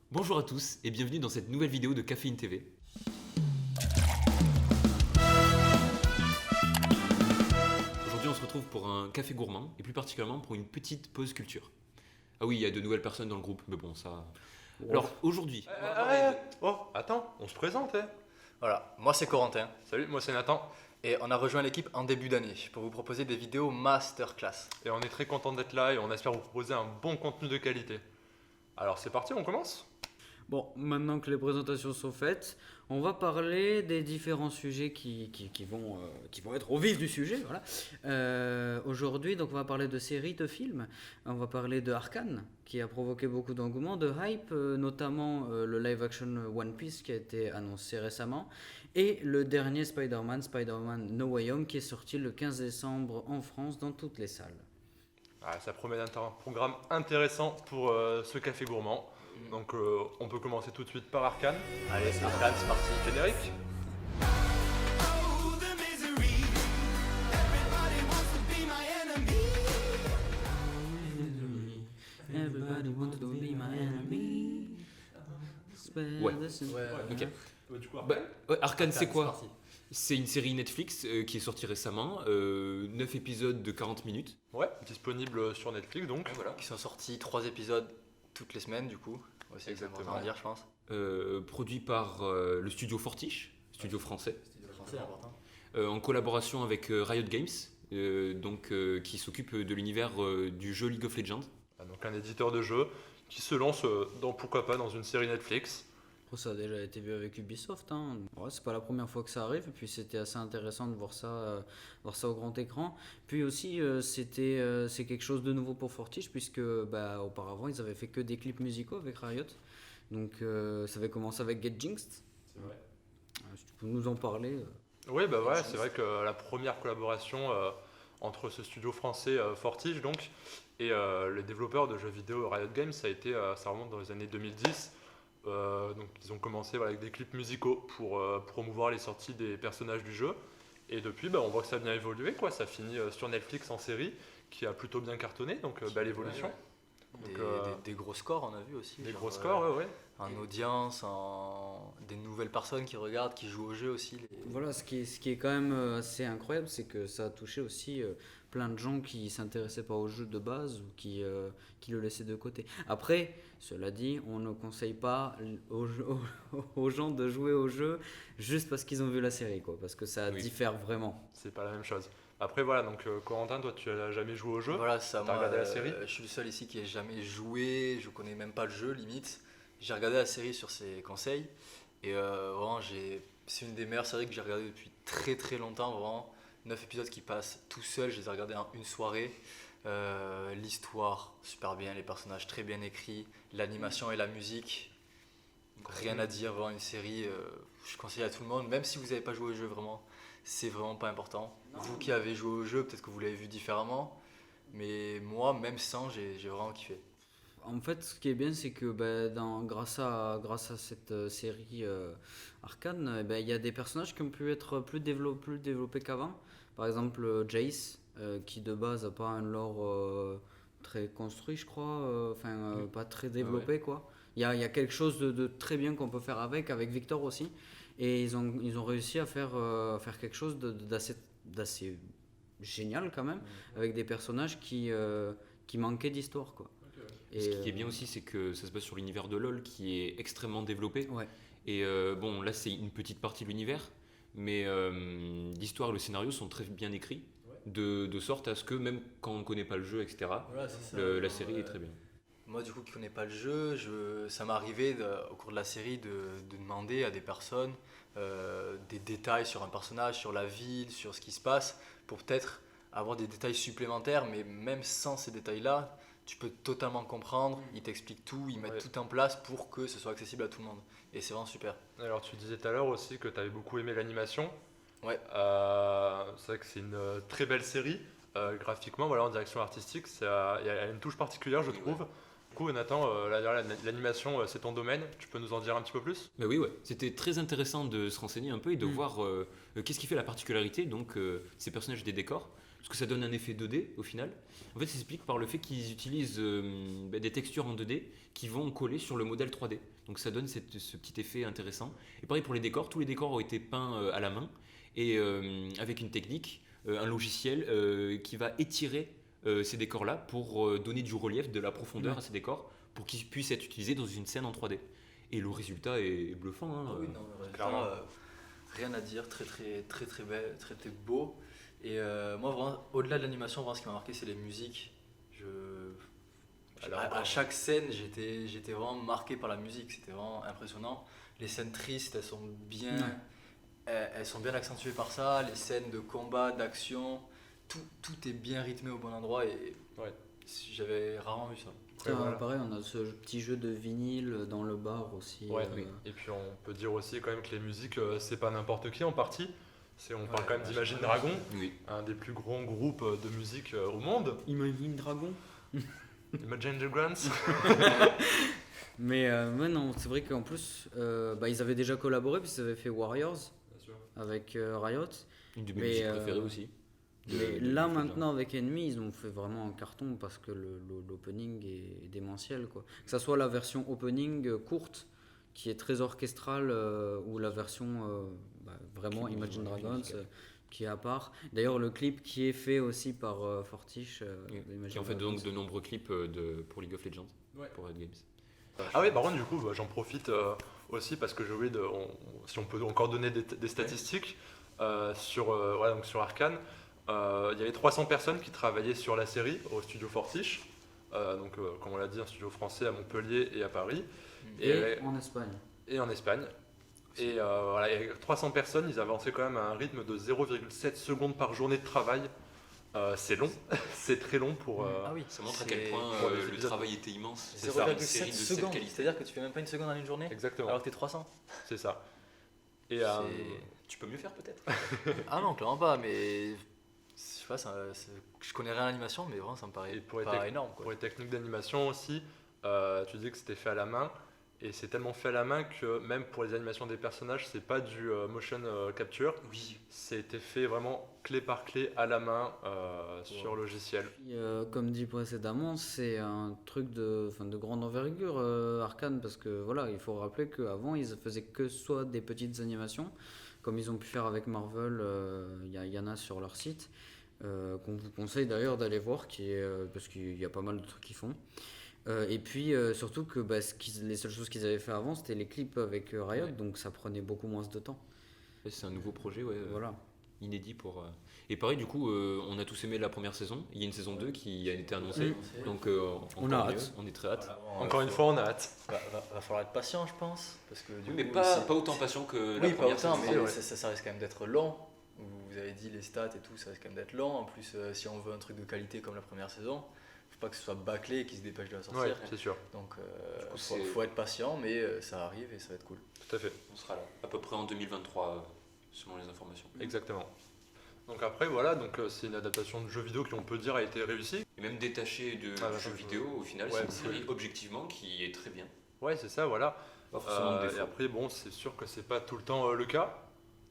Bonjour à tous et bienvenue dans cette nouvelle vidéo de Caféine TV. Aujourd'hui on se retrouve pour un café gourmand et plus particulièrement pour une petite pause culture. Ah oui, il y a de nouvelles personnes dans le groupe, mais bon ça... Alors aujourd'hui... Oh, attends, on se présente, eh. Voilà, moi c'est Corentin Salut, moi c'est Nathan, et on a rejoint l'équipe en début d'année pour vous proposer des vidéos masterclass. et on est très content d'être là et on espère vous proposer un bon contenu de qualité. Alors c'est parti, on commence? Bon, maintenant que les présentations sont faites, on va parler des différents sujets qui vont être au vif du sujet. Voilà. Aujourd'hui, donc, on va parler de séries, de films. On va parler de Arcane, qui a provoqué beaucoup d'engouement, de hype, notamment le live-action One Piece qui a été annoncé récemment, et le dernier Spider-Man, Spider-Man No Way Home, qui est sorti le 15 décembre en France dans toutes les salles. Ah, ça promet d'être un programme intéressant pour ce café gourmand. Donc on peut commencer tout de suite par Arcane. Allez, Arcane, c'est parti. Générique. Everybody wants to be my enemy. Ouais. Ok. Arcane c'est quoi? parti. C'est une série Netflix qui est sortie récemment, 9 épisodes de 40 minutes. Ouais, disponible sur Netflix donc. Voilà, qui sont sortis 3 épisodes toutes les semaines du coup. Ouais, c'est Exactement. important à dire, je pense. Produit par le studio Fortiche, studio français, C'est français, important. en collaboration avec Riot Games, qui s'occupe de l'univers du jeu League of Legends. Ah, donc un éditeur de jeux qui se lance dans pourquoi pas dans une série Netflix. Ça a déjà été vu avec Ubisoft, hein. Ouais, c'est pas la première fois que ça arrive, et puis c'était assez intéressant de voir ça au grand écran. Puis aussi, c'est quelque chose de nouveau pour Fortiche, puisque auparavant ils avaient fait que des clips musicaux avec Riot. Donc ça avait commencé avec Get Jinxed. C'est vrai. Si tu peux nous en parler. Oui, bah ouais, c'est vrai que la première collaboration entre ce studio français Fortige donc et les développeurs de jeux vidéo Riot Games, ça remonte dans les années 2010. Donc ils ont commencé avec des clips musicaux pour promouvoir les sorties des personnages du jeu. Et depuis, on voit que ça a bien évolué, quoi. Ça finit sur Netflix en série, qui a plutôt bien cartonné, donc belle évolution. Des gros scores, on a vu aussi. Des genre, gros scores, ouais. En audience, des nouvelles personnes qui regardent, qui jouent au jeu aussi. Voilà, ce qui est quand même assez incroyable, c'est que ça a touché aussi plein de gens qui s'intéressaient pas au jeu de base ou qui le laissaient de côté. Après, cela dit, on ne conseille pas aux gens de jouer au jeu juste parce qu'ils ont vu la série, quoi, parce que ça Oui. diffère vraiment. C'est pas la même chose. Après, voilà, donc Corentin, toi, tu as jamais joué au jeu. Voilà, ça, T'as moi, regardé la série je suis le seul ici qui ait jamais joué, je connais même pas le jeu, limite. J'ai regardé la série sur ses conseils, et vraiment, c'est une des meilleures séries que j'ai regardées depuis très très longtemps, vraiment. 9 épisodes qui passent tout seul, je les ai regardés en une soirée. L'histoire, super bien, les personnages très bien écrits, l'animation et la musique, rien à dire, vraiment une série, je conseille à tout le monde, même si vous n'avez pas joué au jeu, vraiment, c'est vraiment pas important. Vous qui avez joué au jeu, peut-être que vous l'avez vu différemment, mais moi, même sans, j'ai vraiment kiffé. En fait, ce qui est bien, c'est que grâce à cette série Arcane, il y a des personnages qui ont pu être plus développés qu'avant. Par exemple, Jace, qui de base n'a pas un lore très construit, je crois, pas très développé, quoi. Il y a quelque chose de très bien qu'on peut faire avec Victor aussi. Et ils ont réussi à faire quelque chose d'assez génial quand même, avec des personnages qui manquaient d'histoire, quoi. Et ce qui est bien aussi, c'est que ça se base sur l'univers de LoL qui est extrêmement développé. Ouais. Et là c'est une petite partie de l'univers, mais l'histoire et le scénario sont très bien écrits, de sorte à ce que même quand on ne connaît pas le jeu, etc., Voilà, c'est ça. la série est très bien. Moi, du coup, qui connais pas le jeu, ça m'est arrivé au cours de la série de demander à des personnes des détails sur un personnage, sur la ville, sur ce qui se passe, pour peut-être avoir des détails supplémentaires, mais même sans ces détails-là, tu peux totalement comprendre, ils t'expliquent tout, ils mettent Ouais. tout en place pour que ce soit accessible à tout le monde. Et c'est vraiment super. Alors, tu disais tout à l'heure aussi que tu avais beaucoup aimé l'animation. Ouais. C'est vrai que c'est une très belle série. Graphiquement, voilà, en direction artistique, il y a une touche particulière, je trouve. Du coup, Nathan, l'animation, c'est ton domaine. Tu peux nous en dire un petit peu plus? Bah oui, ouais. C'était très intéressant de se renseigner un peu et de voir qu'est-ce qui fait la particularité, donc ces personnages des décors. parce que ça donne un effet 2D au final. En fait, ça s'explique par le fait qu'ils utilisent des textures en 2D qui vont coller sur le modèle 3D. Donc ça donne ce petit effet intéressant. Et pareil pour les décors, tous les décors ont été peints à la main et avec une technique, un logiciel qui va étirer ces décors-là pour donner du relief, de la profondeur à ces décors pour qu'ils puissent être utilisés dans une scène en 3D. Et le résultat est bluffant. Hein. Ah oui, non, le Clairement. résultat, rien à dire, très belle, très beau. Et moi, vraiment, au-delà de l'animation, vraiment, ce qui m'a marqué, c'est les musiques. À chaque scène, j'étais vraiment marqué par la musique, c'était vraiment impressionnant. Les scènes tristes, elles sont bien accentuées par ça. Les scènes de combat, d'action, tout est bien rythmé au bon endroit et Ouais. j'avais rarement vu ça. Après, voilà. Pareil, on a ce petit jeu de vinyle dans le bar aussi. Ouais, et puis on peut dire aussi quand même que les musiques, c'est pas n'importe qui en partie. On parle quand même d'Imagine Dragon, Oui. un des plus grands groupes de musique au monde. Imagine Dragon. Imagine Dragons. Mais non, c'est vrai qu'en plus, ils avaient déjà collaboré puisqu'ils avaient fait Warriors avec Riot. Une de mes Mais, musiques préférées aussi. Mais là maintenant avec Enemy, ils ont fait vraiment un carton parce que l'opening est démentiel quoi. Que ça soit la version opening courte qui est très orchestrale ou la version vraiment Qui est Imagine Dragons musicale. qui est à part. D'ailleurs le clip qui est fait aussi par Fortiche d'Imagine Qui en fait Dragons. donc de nombreux clips pour League of Legends, pour Riot Games. Ah oui, par contre, du coup, j'en profite aussi parce que j'ai oublié si on peut encore donner des statistiques donc sur Arcane. Il y avait 300 personnes qui travaillaient sur la série au studio Fortiche. Comme on l'a dit, un studio français à Montpellier et à Paris. Et en Espagne. Et en Espagne. Et voilà, il y a 300 personnes, ils avançaient quand même à un rythme de 0,7 secondes par journée de travail. C'est long, c'est très long pour. Ah oui, Ça montre à c'est- quel point pour les le épisodes. travail était immense. C'est ça. Faire une série 0,7 de cette secondes, qualité. c'est-à-dire que tu fais même pas une seconde en une journée Exactement, alors que t'es 300. c'est ça. Et Tu peux mieux faire peut-être. Ah non, clairement pas, mais je sais pas, je connais rien à l'animation, mais vraiment ça me paraît Et pour les pas tec- énorme. Quoi. pour les techniques d'animation aussi, tu dis que c'était fait à la main. Et c'est tellement fait à la main que même pour les animations des personnages, c'est pas du motion capture. Oui. C'était fait vraiment clé par clé à la main sur logiciel. Puis, comme dit précédemment, c'est un truc de grande envergure, Arcane, parce que voilà, il faut rappeler qu'avant, ils faisaient que soit des petites animations, comme ils ont pu faire avec Marvel, il y en a sur leur site, qu'on vous conseille d'ailleurs d'aller voir, parce qu'il y a pas mal de trucs qu'ils font. Et puis surtout que les seules choses qu'ils avaient fait avant, c'était les clips avec Riot, Ouais. donc ça prenait beaucoup moins de temps. C'est un nouveau projet, Voilà. inédit pour. Et pareil, du coup, on a tous aimé la première saison. Il y a une saison 2 qui a été annoncée. Donc, On a encore hâte. mieux, on est très hâte. Voilà, Encore une fois, on a hâte. va falloir être patient, je pense, parce que du Oui, mais coup, pas c'est- autant patient que la Oui, pas première autant, saison. mais ouais. ça risque quand même d'être long. Vous avez dit les stats et tout, ça risque quand même d'être long. En plus, si on veut un truc de qualité comme la première saison, faut pas que ce soit bâclé et qu'il se dépêche de la sortir. Ouais, c'est sûr, Donc, coup, faut être patient, mais ça arrive et ça va être cool. tout à fait. On sera là, à peu près en 2023, selon les informations. Exactement. Donc après, voilà, c'est une adaptation de jeu vidéo qui, on peut dire, a été réussie. Et même détaché de Ah, jeux vidéo, au final, ouais, c'est une oui. série objectivement qui est très bien. Ouais, c'est ça, voilà. Pas forcément de Et défaut. après, bon, c'est sûr que c'est pas tout le temps le cas.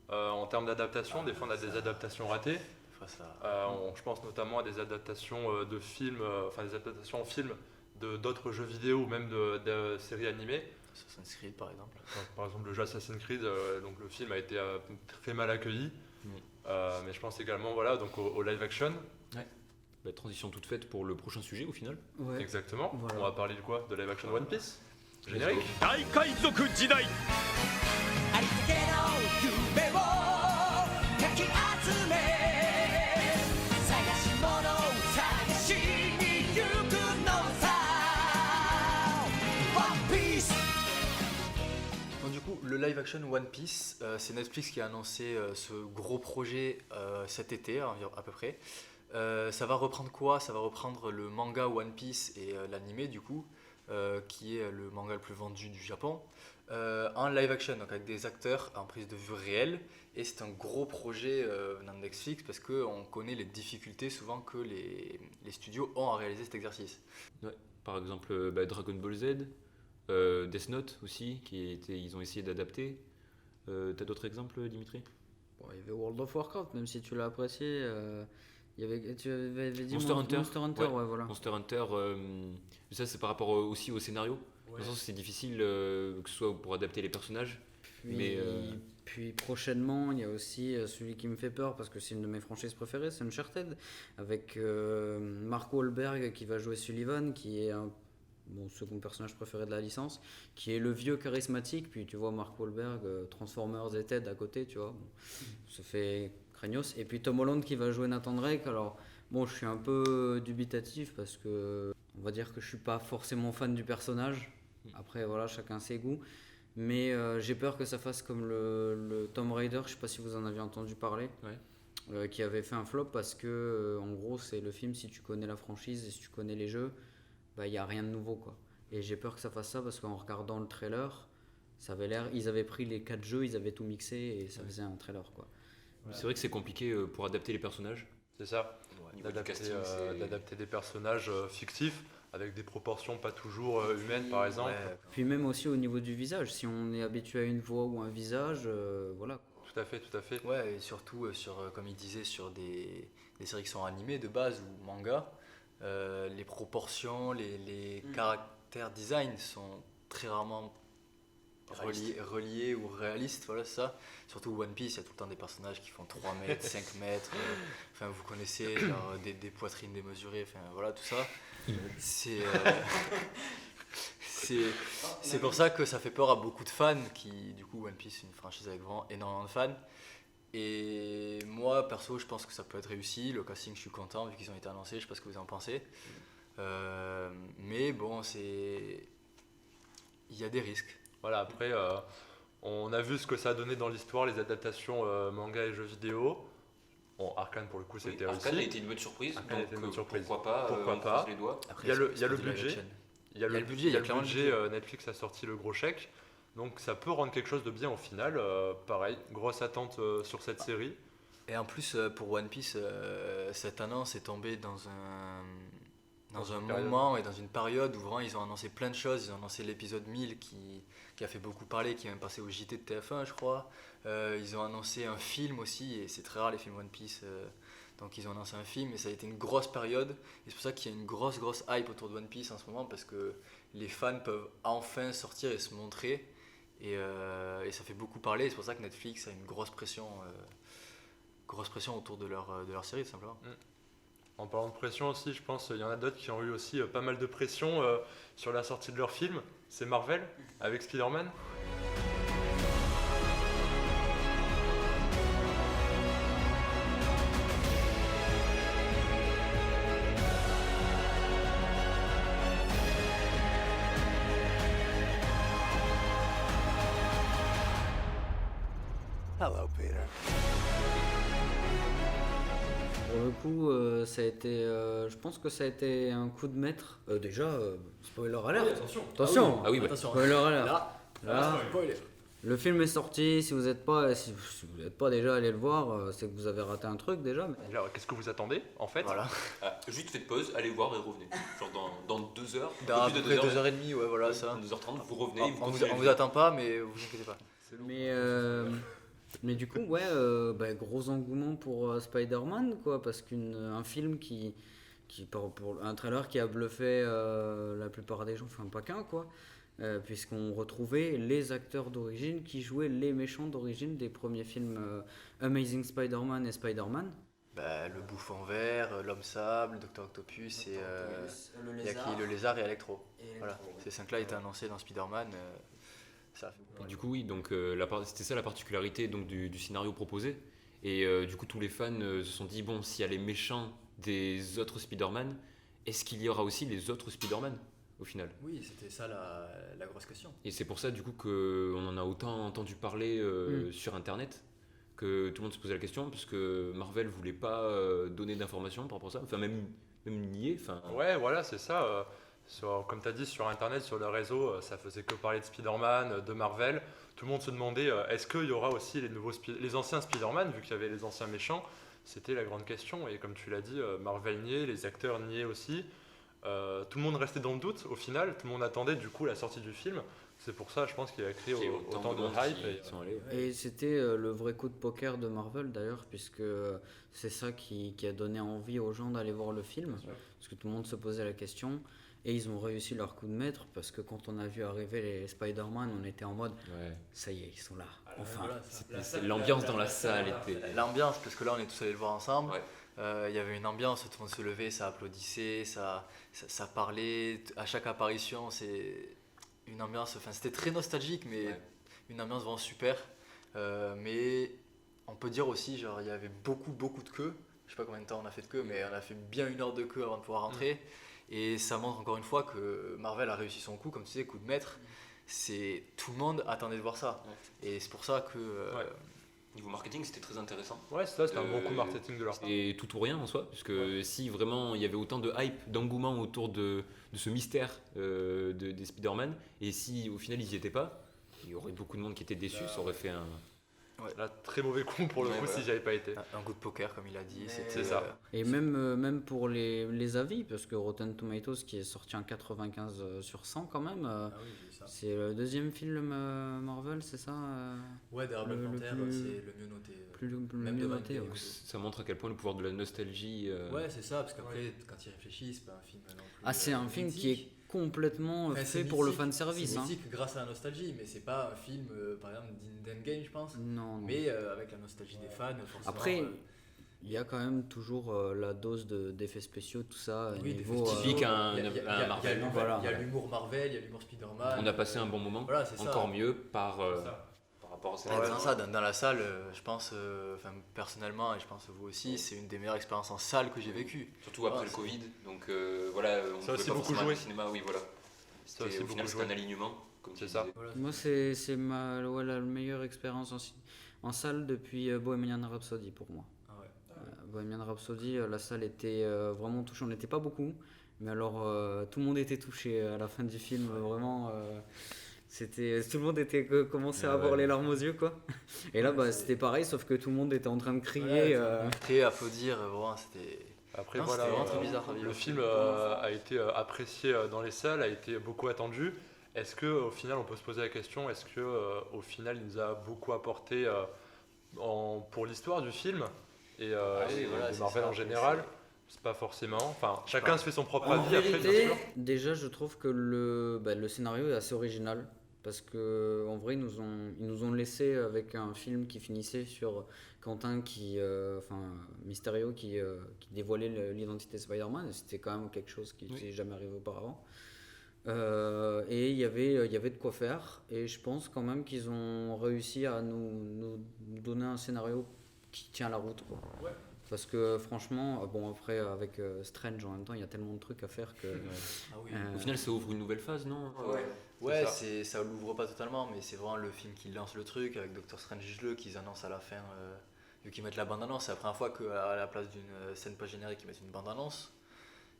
En termes d'adaptation, des fois on a des adaptations ratées. Face à... Je pense notamment à des adaptations de films, des adaptations en film d'autres jeux vidéo ou même de séries animées. Assassin's Creed, par exemple. Donc, par exemple, le jeu Assassin's Creed, donc le film a été très mal accueilli. Mais je pense également au live action. La transition toute faite pour le prochain sujet, au final. Ouais. Exactement. Voilà. On va parler de quoi? De live action One Piece. Let's Générique. go. 大海賊時代ありったけの夢をかき集め探し物を探しに行くのさ One Piece Donc du coup, le live action One Piece, c'est Netflix qui a annoncé ce gros projet cet été, à peu près. Ça va reprendre quoi? Ça va reprendre le manga One Piece et l'anime du coup, qui est le manga le plus vendu du Japon, en live action, donc avec des acteurs en prise de vue réelle. Et c'est un gros projet dans Netflix parce qu'on connaît les difficultés souvent que les studios ont à réaliser cet exercice. Par exemple, Dragon Ball Z, Death Note aussi, ils ont essayé d'adapter. T'as d'autres exemples, Dimitri? Bon, il y avait World of Warcraft, même si tu l'as apprécié, Tu avais dit Monster Hunter. Monster Hunter, Ouais. ouais, voilà. Monster Hunter, ça c'est par rapport aussi au scénario. Dans le sens où c'est difficile, que ce soit pour adapter les personnages. Puis, Mais, puis prochainement, il y a aussi celui qui me fait peur parce que c'est une de mes franchises préférées, c'est Uncharted, avec Mark Wahlberg qui va jouer Sullivan, qui est mon second personnage préféré de la licence, qui est le vieux charismatique. Puis tu vois Mark Wahlberg, Transformers et Ted à côté, tu vois. Bon, ça fait craignos. Et puis Tom Holland qui va jouer Nathan Drake. Alors bon, je suis un peu dubitatif parce que on va dire que je suis pas forcément fan du personnage. Après voilà, chacun ses goûts. Mais j'ai peur que ça fasse comme le Tomb Raider, je sais pas si vous en avez entendu parler, qui avait fait un flop parce que en gros c'est le film, si tu connais la franchise et si tu connais les jeux, bah il y a rien de nouveau quoi. Et j'ai peur que ça fasse ça parce qu'en regardant le trailer, ça avait l'air, ils avaient pris les 4 jeux, ils avaient tout mixé et ça faisait un trailer quoi. C'est vrai que c'est compliqué pour adapter les personnages. C'est ça, Au niveau du d'adapter casting, c'est- d'adapter des personnages fictifs avec des proportions pas toujours humaines par exemple. Ouais, Puis même aussi au niveau du visage, si on est habitué à une voix ou un visage, voilà. Tout à fait, tout à fait. ouais, et surtout, comme il disait, sur des séries qui sont animées de base ou manga, les proportions, les caractères design sont très rarement reliés ou réalistes, voilà c'est ça. Surtout One Piece, il y a tout le temps des personnages qui font 3 mètres, 5 mètres, enfin vous connaissez genre, des poitrines démesurées, enfin voilà tout ça. C'est c'est pour ça que ça fait peur à beaucoup de fans qui, du coup, One Piece c'est une franchise avec vraiment énormément de fans. Et moi, perso, je pense que ça peut être réussi. Le casting, je suis content vu qu'ils ont été annoncés. Je sais pas ce que vous en pensez. Mais bon, il y a des risques. Voilà, après, on a vu ce que ça a donné dans l'histoire, les adaptations manga et jeux vidéo. Bon, Arcane pour le coup, c'était réussi. Arcane a été une bonne surprise. Arcane a été une bonne surprise. Pourquoi pas, Pourquoi on pas. croise les doigts. Après, Il y a le c'est pas du budget. live action. Il y a le budget, il y a clairement le budget. Netflix a sorti le gros chèque. Donc ça peut rendre quelque chose de bien au final. Pareil, grosse attente sur cette série. Et en plus, pour One Piece, cette annonce est tombée dans un une période. moment et dans une période où vraiment ils ont annoncé plein de choses. Ils ont annoncé l'épisode 1000 qui a fait beaucoup parler, qui est même passé au JT de TF1, je crois. Ils ont annoncé un film aussi, et c'est très rare les films One Piece. Donc ils ont annoncé un film, et ça a été une grosse période. Et c'est pour ça qu'il y a une grosse hype autour de One Piece en ce moment, parce que les fans peuvent enfin sortir et se montrer. Et ça fait beaucoup parler, et c'est pour ça que Netflix a une grosse pression autour de leur série, tout simplement. En parlant de pression aussi, je pense qu'il y en a d'autres qui ont eu aussi pas mal de pression sur la sortie de leur film. C'est Marvel avec Spider-Man. Hello, Peter. Pour le coup, ça a été, je pense que ça a été un coup de maître. Déjà, spoiler alert. Attention. Ah oui, bah. Attention. Spoiler alert. Là, Le film est sorti. Si vous n'êtes pas, si vous n'êtes pas déjà allé le voir, c'est que vous avez raté un truc déjà. Mais... Alors, qu'est-ce que vous attendez en fait? voilà. Ah, juste faites pause, allez voir et revenez. Genre dans 2 heures, Dans à plus peu de près 2 heures. 2h30, ouais, voilà ça. Dans 2h30, vous revenez. On, vous on vous, continuez on le vous film. attend pas, mais vous inquiétez pas. Mais du coup, ouais, gros engouement pour Spider-Man, quoi, parce qu'un film qui pour un trailer qui a bluffé la plupart des gens, enfin pas qu'un, quoi, puisqu'on retrouvait les acteurs d'origine qui jouaient les méchants d'origine des premiers films Amazing Spider-Man et Spider-Man. Bah, le bouffon vert, l'homme sable, Docteur Octopus et le il y a qui, le lézard et Electro. Voilà, ces 5-là étaient annoncés dans Spider-Man. Ça a fait beaucoup. Et du coup, oui, donc c'était ça la particularité donc, du scénario proposé. Et du coup, tous les fans se sont dit bon, s'il y a les méchants des autres Spider-Man, est-ce qu'il y aura aussi les autres Spider-Man au final? Oui, c'était ça la grosse question. Et c'est pour ça du coup qu'on en a autant entendu parler sur internet, que tout le monde se posait la question, parce que Marvel voulait pas donner d'informations par rapport à ça, enfin même nier. Ouais, voilà, c'est ça. Comme tu as dit, sur Internet, sur le réseau, ça faisait que parler de Spider-Man, de Marvel. Tout le monde se demandait est-ce qu'il y aura aussi les anciens Spider-Man, vu qu'il y avait les anciens méchants. C'était la grande question. Et comme tu l'as dit, Marvel niait, les acteurs niaient aussi. tout le monde restait dans le doute au final, tout le monde attendait du coup la sortie du film. C'est pour ça, je pense qu'il a créé Il y a autant de monde hype. qui sont allés. Et c'était le vrai coup de poker de Marvel d'ailleurs, puisque c'est ça qui a donné envie aux gens d'aller voir le film, parce que tout le monde se posait la question, et ils ont réussi leur coup de maître, parce que quand on a vu arriver les Spider-Man, on était en mode, Ouais. ça y est, ils sont là, enfin. Voilà, C'est l'ambiance dans la salle était. L'ambiance, parce que là on est tous allés le voir ensemble. Ouais. Il y avait une ambiance, tout le monde se levait, ça applaudissait, ça parlait. À chaque apparition, c'est une ambiance. Enfin, c'était très nostalgique, mais Ouais. une ambiance vraiment super. Mais on peut dire aussi, genre, il y avait beaucoup de queues. Je sais pas combien de temps on a fait de queue, mais on a fait bien 1 heure de queue avant de pouvoir rentrer. Et ça montre encore une fois que Marvel a réussi son coup, comme tu sais, coup de maître. C'est tout le monde attendait de voir ça. Et c'est pour ça que Ouais. Niveau marketing, c'était très intéressant. Ouais, c'est ça, c'était un bon coup marketing de leur part. Et tout ou rien en soi, puisque si vraiment il y avait autant de hype, d'engouement autour de ce mystère des Spider-Man, et si au final ils n'y étaient pas, il y aurait beaucoup de monde qui était déçu, ça aurait fait un. Là, très mauvais coup pour le Ouais, coup voilà. si j'y avais pas été. un coup de poker, comme il a dit. C'est ça. Et même pour les avis, parce que Rotten Tomatoes qui est sorti en 95 sur 100 quand même, Ah oui, j'ai ça. c'est le deuxième film Marvel, c'est ça Ouais, derrière Black Le Panther, plus- c'est le mieux noté. le Même mieux devant noté. Endgame. Ouais. Ça montre à quel point le pouvoir de la nostalgie. Ouais, c'est ça, parce qu'après, quand il réfléchit, c'est pas un film non plus. Ah, c'est un film qui est mythique. complètement Enfin, fait c'est pour le mythique, fanservice. C'est Hein. mythique grâce à la nostalgie, mais c'est pas un film, par exemple, d'Endgame, je pense. Non, non. Mais avec la nostalgie des fans, forcément. Après, il y a quand même toujours la dose d'effets spéciaux, tout ça. oui, niveau, des typique festivals, un- il y a- il y a- un il y a Marvel. l'humour- Voilà. Il y a l'humour Marvel, il y a l'humour Spider-Man. On a passé un bon moment, Voilà, c'est ça. encore mieux par rapport à cette En disant ça, dans la salle, je pense, enfin, personnellement, et je pense vous aussi, c'est une des meilleures expériences en salle que j'ai vécues. Surtout après Ouais, le c'est- Covid, donc voilà, on Ça a pouvait aussi pas beaucoup forcément aller joué. au cinéma, oui voilà. Ça a aussi C'était- Au final beaucoup c'était un joué. alignement, comme tu C'est ça. disais. Voilà, Moi, c'est la meilleure expérience en salle depuis Bohemian Rhapsody pour moi. Ah ouais. Bohemian Rhapsody, la salle était vraiment touchée. On n'était pas beaucoup, mais alors tout le monde était touché à la fin du film. Vraiment, tout le monde était commençait à avoir Ouais. les larmes aux yeux, quoi. Et là, Ouais, c'était pareil, sauf que tout le monde était en train de crier. Ouais, crier, applaudir, vraiment, c'était. Après, Non, voilà, c'était vraiment très bizarre à vivre. le film a été apprécié dans les salles, a été beaucoup attendu. Est-ce que au final, on peut se poser la question, est-ce que au final, il nous a beaucoup apporté pour l'histoire du film et, oui, et voilà, de c'est Marvel ça, en après, général? C'est pas forcément. Enfin, chacun pas. se fait son propre En avis. Après, bien vérité, sûr. déjà, je trouve que le scénario est assez original. Parce que en vrai, ils nous ont laissé avec un film qui finissait sur Quentin Mysterio qui dévoilait l'identité de Spider-Man. Et c'était quand même quelque chose qui n'était jamais arrivé auparavant. Et il y avait de quoi faire. Et je pense quand même qu'ils ont réussi à nous donner un scénario qui tient la route, quoi. Ouais. Parce que franchement, bon après avec Strange en même temps, il y a tellement de trucs à faire que. Ah oui. Au final ça ouvre une nouvelle phase, non Ouais, ça. ça l'ouvre pas totalement, mais c'est vraiment le film qui lance le truc avec Doctor Strangelove qu'ils annoncent à la fin, vu qu'ils mettent la bande-annonce. C'est la première fois qu'à la place d'une scène pas générique, ils mettent une bande-annonce.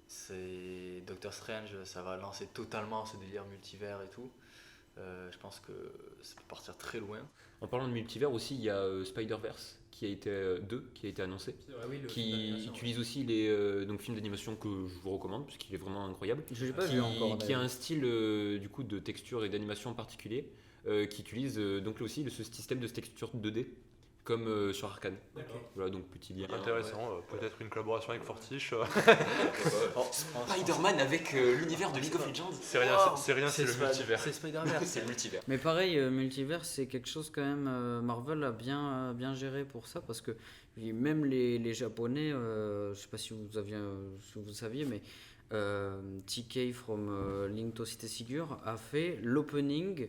C'est Doctor Strange, ça va lancer totalement ce délire multivers et tout. Je pense que ça peut partir très loin. En parlant de multivers aussi, il y a Spider-Verse qui a été qui a été annoncé, qui utilise aussi les films d'animation que je vous recommande parce qu'il est vraiment incroyable. Je l'ai pas qui, vu encore. qui a d'ailleurs. un style du coup de texture et d'animation particulier, qui utilise donc là aussi ce système de texture 2D comme sur Arcane. Voilà, donc petit lien. Intéressant. Peut-être une collaboration avec Fortiche. Spider-Man avec l'univers de League of Legends. C'est rien, c'est le multivers. C'est Spider-Man. C'est le multivers. Mais pareil, multivers, c'est quelque chose quand même. Marvel a bien géré pour ça parce que même les Japonais, je sais pas si vous saviez, mais TK from Link to City Sigure a fait l'opening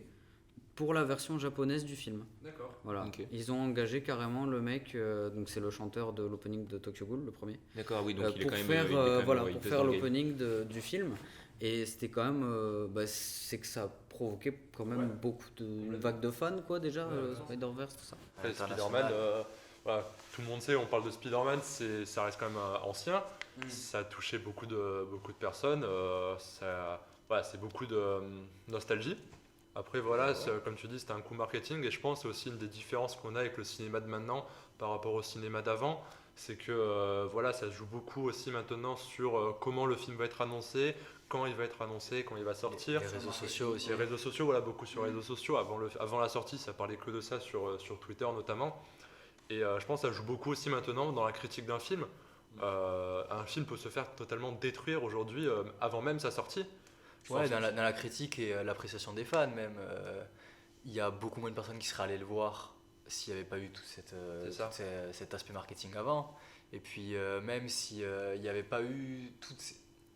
pour la version japonaise du film. D'accord. Voilà. Ok. Ils ont engagé carrément le mec, donc c'est le chanteur de l'opening de Tokyo Ghoul, le premier. D'accord, oui, donc il est pour quand même. faire, il est quand même, voilà, il pour pèse faire dans le game. l'opening du film. Et c'était quand même, c'est que ça a provoqué quand même une vague de fans, quoi, déjà, Spider-Verse, tout ça. Après, International. Spider-Man, voilà, tout le monde sait, on parle de Spider-Man, ça reste quand même ancien. Ça a touché beaucoup de personnes. C'est beaucoup de nostalgie. Après, voilà, comme tu dis, c'était un coup marketing. Et je pense que c'est aussi une des différences qu'on a avec le cinéma de maintenant par rapport au cinéma d'avant. c'est que voilà, ça se joue beaucoup aussi maintenant sur comment le film va être annoncé, quand il va être annoncé, quand il va sortir. Les réseaux sociaux aussi. Les réseaux sociaux, voilà, beaucoup sur les réseaux sociaux. Avant la sortie, ça parlait que de ça sur Twitter notamment. Et je pense que ça joue beaucoup aussi maintenant dans la critique d'un film. Un film peut se faire totalement détruire aujourd'hui avant même sa sortie. Ouais, dans la critique et l'appréciation des fans même, il y a beaucoup moins de personnes qui seraient allées le voir s'il n'y avait pas eu tout cet aspect marketing avant. Et puis même s'il n'y avait pas eu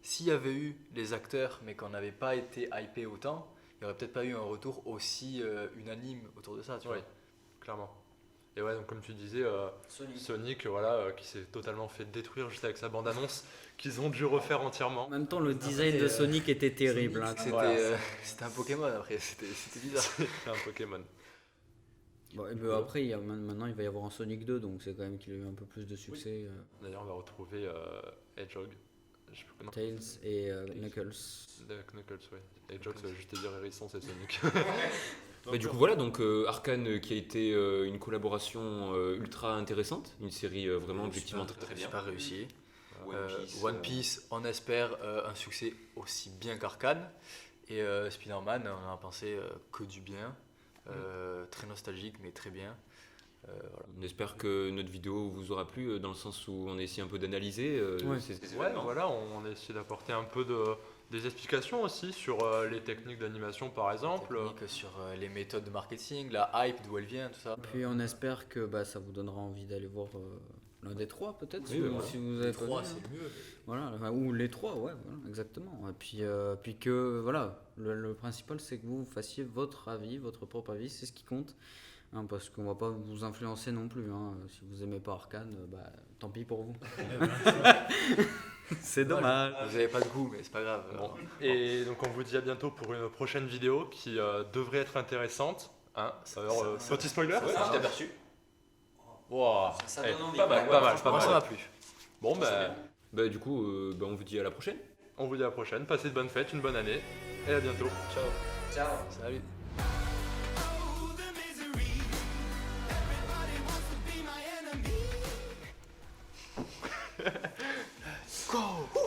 s'il y avait eu les acteurs mais qu'on n'avait pas été hypé autant, il n'y aurait peut-être pas eu un retour aussi unanime autour de ça. Tu vois. Clairement. Et ouais, donc comme tu disais, Sonic qui s'est totalement fait détruire juste avec sa bande-annonce, qu'ils ont dû refaire entièrement. En même temps, le design de Sonic était terrible. Hein. C'était un Pokémon après, c'était bizarre. C'est un Pokémon. Bon, et ben après, maintenant, il va y avoir un Sonic 2, donc c'est quand même qu'il a eu un peu plus de succès. D'ailleurs, on va retrouver Hedgehog. Je sais plus comment. Tails et Knuckles. Knuckles, ouais. Hedgehog, ça va juste te dire hérisson, c'est Sonic. Bah, du coup voilà, donc Arcane qui a été une collaboration ultra intéressante, une série vraiment objectivement très bien. Super réussi. One One Piece, on espère un succès aussi bien qu'Arcane. Et Spider-Man, on en a pensé que du bien. Très nostalgique, mais très bien. Voilà. On espère que notre vidéo vous aura plu dans le sens où on a essayé un peu d'analyser ces événements. Voilà, on a essayé d'apporter un peu des explications aussi sur les techniques d'animation par exemple. Sur les méthodes de marketing, la hype, d'où elle vient, tout ça. Puis on espère que ça vous donnera envie d'aller voir l'un des trois peut-être, Oui, voilà. si vous avez Les trois, c'est mieux. Voilà, ou les trois, ouais, voilà, exactement. Et puis que voilà, le principal c'est que vous fassiez votre avis, votre propre avis, c'est ce qui compte. Hein, parce qu'on va pas vous influencer non plus. Hein. Si vous aimez pas Arcane, tant pis pour vous. C'est dommage. Vous avez pas de goût, mais c'est pas grave. Bon. Et donc on vous dit à bientôt pour une prochaine vidéo qui devrait être intéressante. Hein. Alors, petit spoiler. Ouais, petit aperçu. Wow. Ça donne envie. Pas mal, pas mal, pas Moi, ça m'a mal. plu. Bon, Bah du coup, on vous dit à la prochaine. on vous dit à la prochaine. Passez de bonnes fêtes, une bonne année et à bientôt. Ciao. Ciao. Salut. Oh, the misery. Everybody wants to be my enemy. Go!